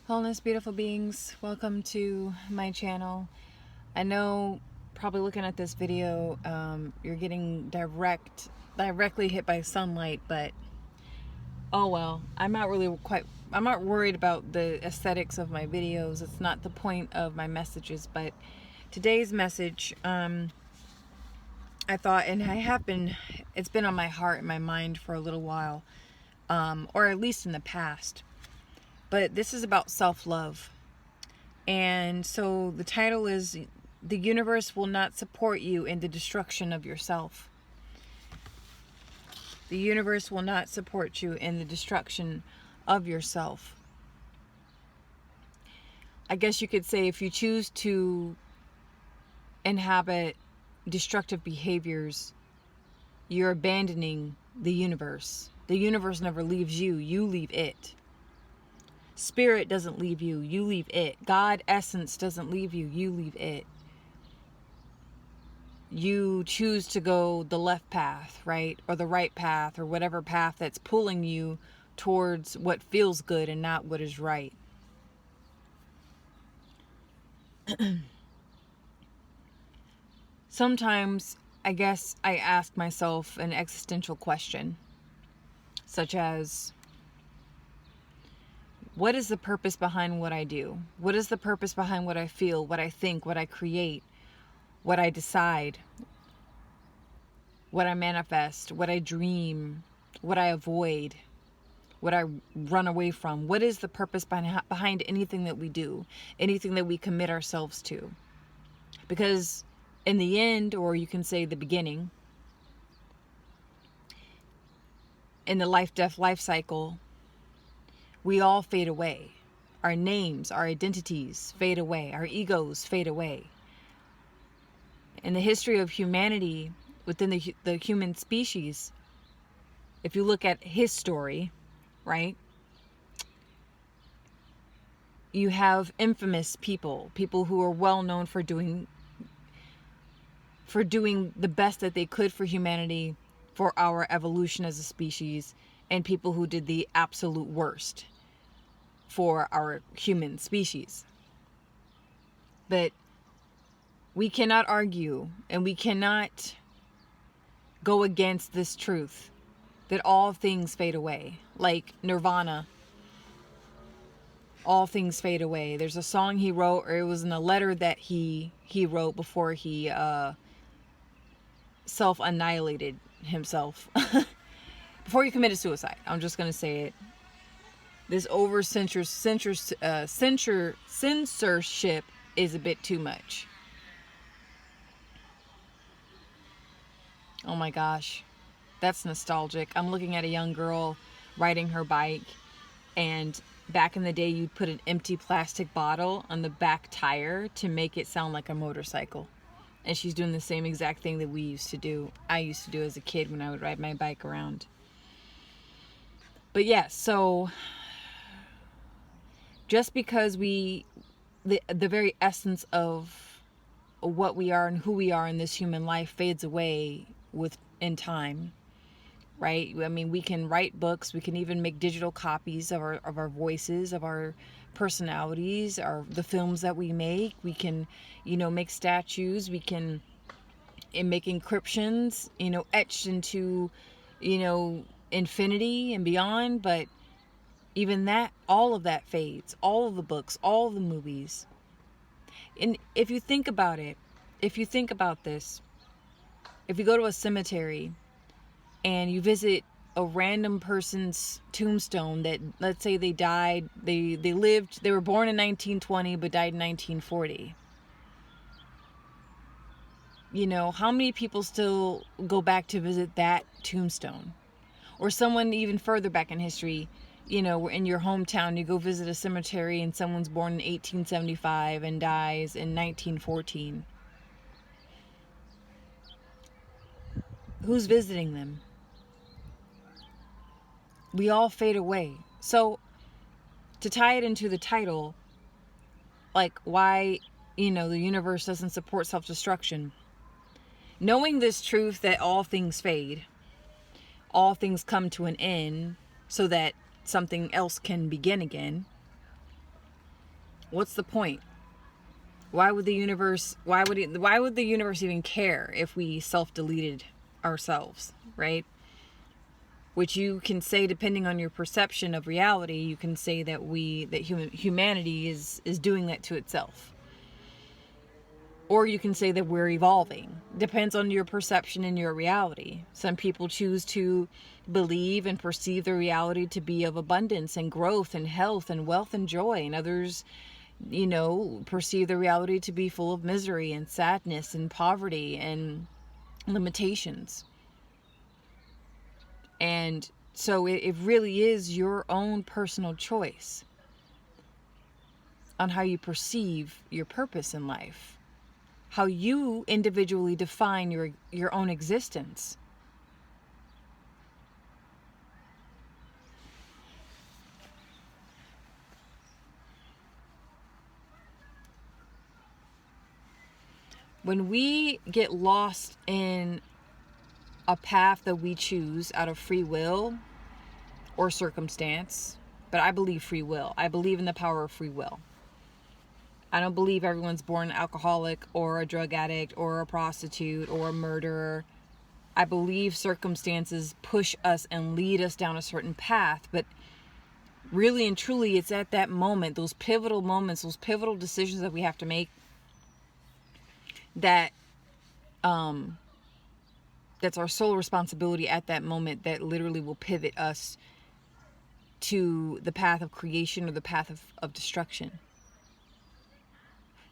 Wholeness, beautiful beings, welcome to my channel. I know, probably looking at this video, you're getting directly hit by sunlight, but oh well. I'm not worried about the aesthetics of my videos. It's not the point of my messages, but today's message, I thought, and it's been on my heart and my mind for a little while, or at least in the past, but this is about self-love. And so the title is, The Universe Will Not Support You in the Destruction of Yourself. The universe will not support you in the destruction of yourself. I guess you could say if you choose to inhabit destructive behaviors, you're abandoning the universe. The universe never leaves you, you leave it. Spirit doesn't leave you, you leave it. God essence doesn't leave you, you leave it. You choose to go the left path, right? Or the right path, or whatever path that's pulling you towards what feels good and not what is right. Sometimes, I guess, I ask myself an existential question, such as, what is the purpose behind what I do? What is the purpose behind what I feel, what I think, what I create, what I decide, what I manifest, what I dream, what I avoid, what I run away from? What is the purpose behind anything that we do, anything that we commit ourselves to? Because in the end, or you can say the beginning, in the life-death life cycle, we all fade away. Our names, our identities fade away. Our egos fade away. In the history of humanity, within the human species, if you look at his story, right? You have infamous people who are well known for doing the best that they could for humanity, for our evolution as a species, and people who did the absolute worst for our human species. But we cannot argue and we cannot go against this truth that all things fade away. Like Nirvana, all things fade away. There's a song he wrote, or it was in a letter that he wrote before he self-annihilated himself. Before he committed suicide. I'm just going to say it. This censorship is a bit too much. Oh my gosh. That's nostalgic. I'm looking at a young girl riding her bike, and back in the day you'd put an empty plastic bottle on the back tire to make it sound like a motorcycle. And she's doing the same exact thing that I used to do as a kid when I would ride my bike around. But yeah, so just because the very essence of what we are and who we are in this human life fades away in time, right? I mean, we can write books, we can even make digital copies of our voices, of our personalities, the films that we make. We can, make statues, we can make encryptions, etched into, infinity and beyond. But even that, all of that fades. All of the books, all of the movies. And if you think about it, if you think about this, if you go to a cemetery and you visit a random person's tombstone that, let's say they died, they were born in 1920 but died in 1940. How many people still go back to visit that tombstone? Or someone even further back in history, in your hometown, you go visit a cemetery and someone's born in 1875 and dies in 1914. Who's visiting them? We all fade away. So to tie it into the title, like why, the universe doesn't support self-destruction. Knowing this truth that all things fade, all things come to an end so that something else can begin again. What's the point? Why would the universe even care if we self-deleted ourselves, right? Which you can say, depending on your perception of reality, you can say that humanity is doing that to itself. Or you can say that we're evolving. Depends on your perception and your reality. Some people choose to believe and perceive the reality to be of abundance and growth and health and wealth and joy. And others, perceive the reality to be full of misery and sadness and poverty and limitations. And so it really is your own personal choice on how you perceive your purpose in life. How you individually define your own existence. When we get lost in a path that we choose out of free will or circumstance, but I believe free will. I believe in the power of free will. I don't believe everyone's born an alcoholic or a drug addict or a prostitute or a murderer. I believe circumstances push us and lead us down a certain path, but really and truly it's at that moment, those pivotal moments, those pivotal decisions that we have to make, that that's our sole responsibility at that moment, that literally will pivot us to the path of creation or the path of destruction.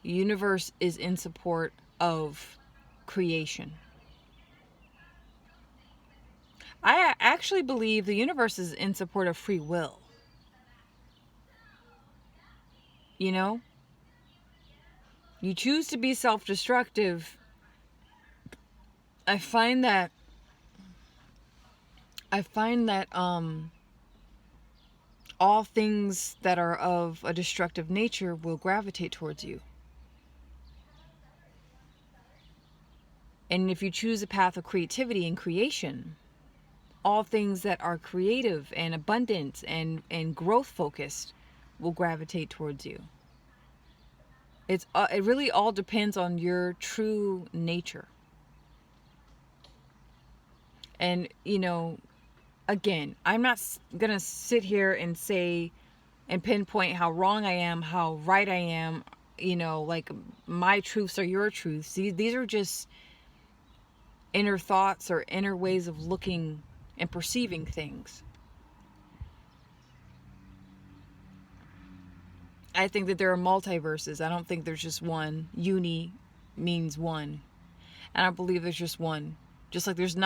The universe is in support of creation. I actually believe the universe is in support of free will. You choose to be self-destructive. I find that all things that are of a destructive nature will gravitate towards you. And if you choose a path of creativity and creation, all things that are creative and abundant and growth focused will gravitate towards you. It really all depends on your true nature. And, again, I'm not going to sit here and say and pinpoint how wrong I am, how right I am, like my truths are your truths. These are just inner thoughts or inner ways of looking and perceiving things. I think that there are multiverses. I don't think there's just one. Uni means one. And I believe there's just one. Just like there's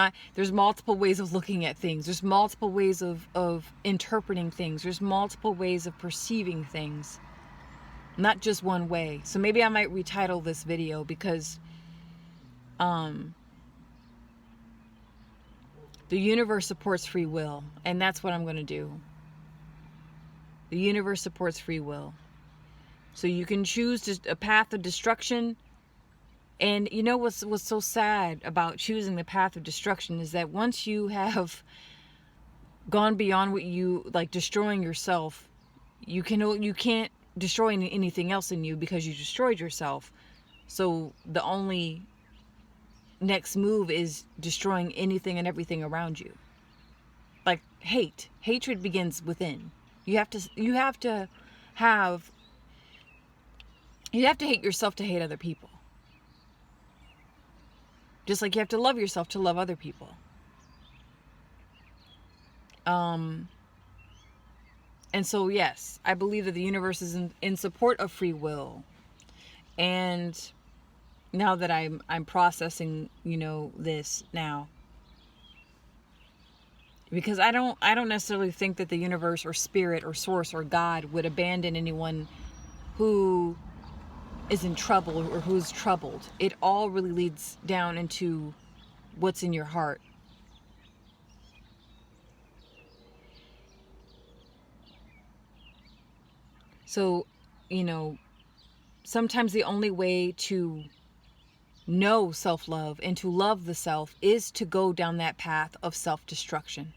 multiple ways of looking at things. There's multiple ways of interpreting things. There's multiple ways of perceiving things. Not just one way. So maybe I might retitle this video because the universe supports free will, and that's what I'm going to do. The universe supports free will. So you can choose a path of destruction. And you know what's so sad about choosing the path of destruction is that once you have gone beyond what you like, destroying yourself, you can't destroy anything else in you because you destroyed yourself. So the only next move is destroying anything and everything around you. Like hatred begins within. You have to hate yourself to hate other people. Just like you have to love yourself to love other people. And so yes, I believe that the universe is in support of free will. And now that I'm processing, this now, because I don't necessarily think that the universe or spirit or source or God would abandon anyone who is in trouble or who's troubled. It all really leads down into what's in your heart. So, sometimes the only way to know self-love and to love the self is to go down that path of self-destruction.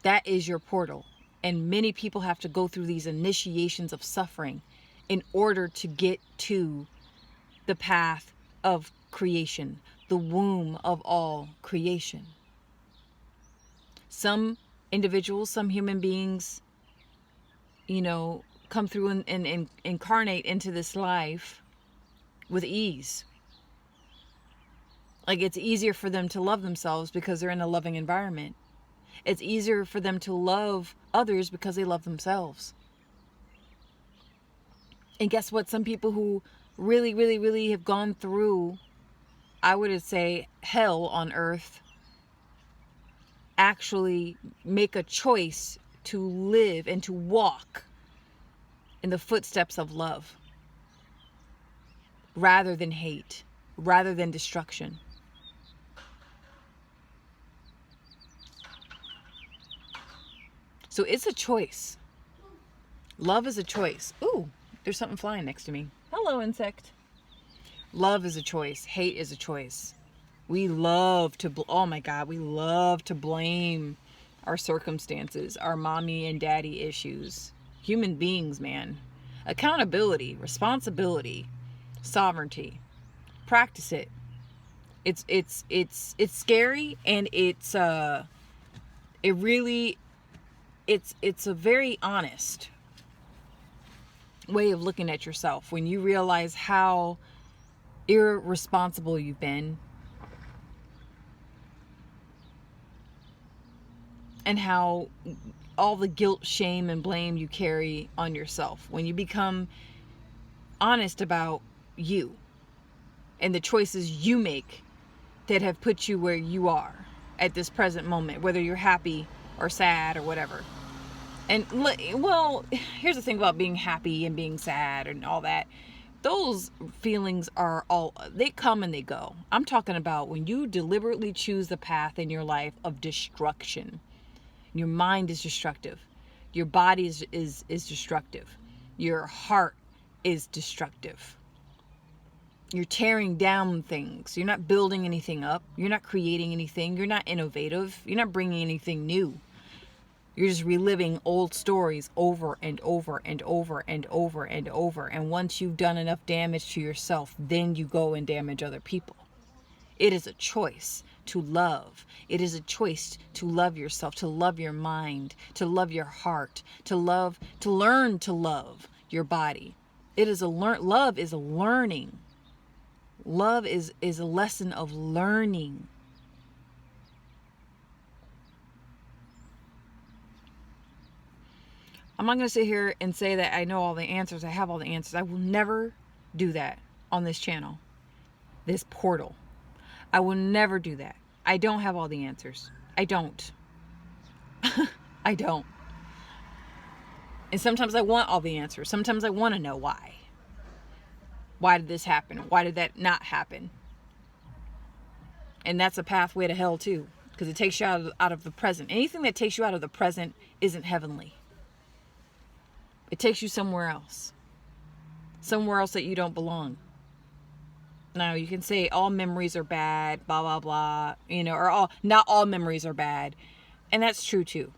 That is your portal. And many people have to go through these initiations of suffering in order to get to the path of creation, the womb of all creation. Some individuals, some human beings, come through and incarnate into this life with ease. Like, it's easier for them to love themselves because they're in a loving environment. It's easier for them to love others because they love themselves. And guess what? Some people who really, really, really have gone through, I would say, hell on earth, actually make a choice to live and to walk in the footsteps of love rather than hate, rather than destruction. So it's a choice. Love is a choice. Ooh, there's something flying next to me. Hello, insect. Love is a choice. Hate is a choice. We love to, oh my God, we love to blame our circumstances, our mommy and daddy issues. Human beings, man. Accountability, responsibility, sovereignty. Practice it. It's scary, and it's a very honest way of looking at yourself when you realize how irresponsible you've been and how all the guilt, shame, and blame you carry on yourself. When you become honest about you and the choices you make that have put you where you are at this present moment, whether you're happy or sad or whatever. And well, here's the thing about being happy and being sad and all that. Those feelings they come and they go. I'm talking about when you deliberately choose the path in your life of destruction. Your mind is destructive. Your body is destructive. Your heart is destructive. You're tearing down things. You're not building anything up. You're not creating anything. You're not innovative. You're not bringing anything new. You're just reliving old stories over and over and over and over and over. And once you've done enough damage to yourself, then you go and damage other people. It is a choice to love. It is a choice to love yourself, to love your mind, to love your heart, to learn to love your body. Love is a learning. Love is a lesson of learning. I'm not going to sit here and say that I know all the answers. I have all the answers. I will never do that on this channel, this portal. I will never do that. I don't have all the answers. I don't. I don't. And sometimes I want all the answers. Sometimes I want to know why. Why did this happen? Why did that not happen? And that's a pathway to hell too, because it takes you out of the present. Anything that takes you out of the present isn't heavenly. It takes you somewhere else that you don't belong. Now, you can say all memories are bad, blah, blah, blah, or not all memories are bad. And that's true too.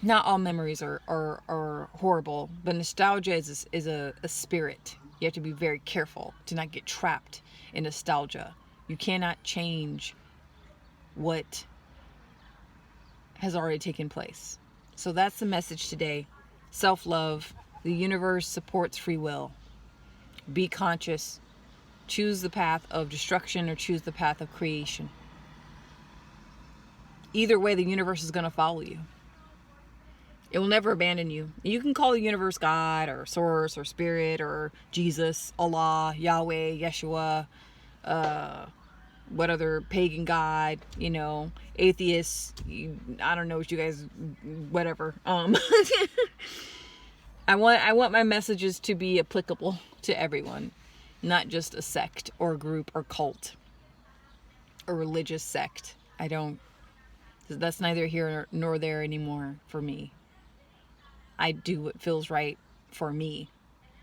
Not all memories are horrible, but nostalgia is a spirit. You have to be very careful to not get trapped in nostalgia. You cannot change what has already taken place. So that's the message today. Self-love. The universe supports free will. Be conscious. Choose the path of destruction or choose the path of creation. Either way, the universe is going to follow you. It will never abandon you. You can call the universe God or source or spirit or Jesus, Allah, Yahweh, Yeshua, what other pagan god, atheists, I don't know what you guys, whatever. I want my messages to be applicable to everyone, not just a sect or a group or cult or religious sect. That's neither here nor there anymore for me. I do what feels right for me.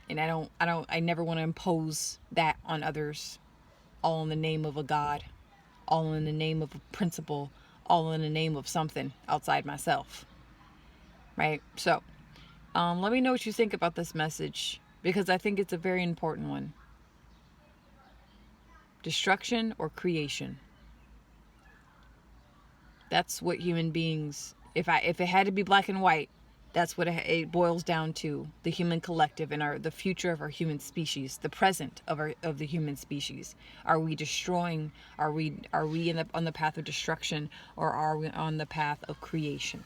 And I never want to impose that on others, all in the name of a God, all in the name of a principle, all in the name of something outside myself. right? So, let me know what you think about this message, because I think it's a very important one. Destruction or creation? That's what human beings, if it had to be black and white, that's what it boils down to. The human collective and the future of our human species, the present of the human species. Are we destroying? Are we on the path of destruction, or are we on the path of creation?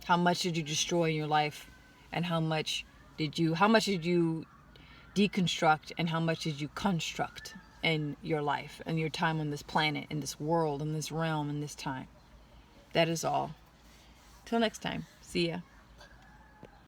How much did you destroy in your life, and how much did you deconstruct, and how much did you construct in your life and your time on this planet, in this world, in this realm, in this time? That is all. Till next time. See ya.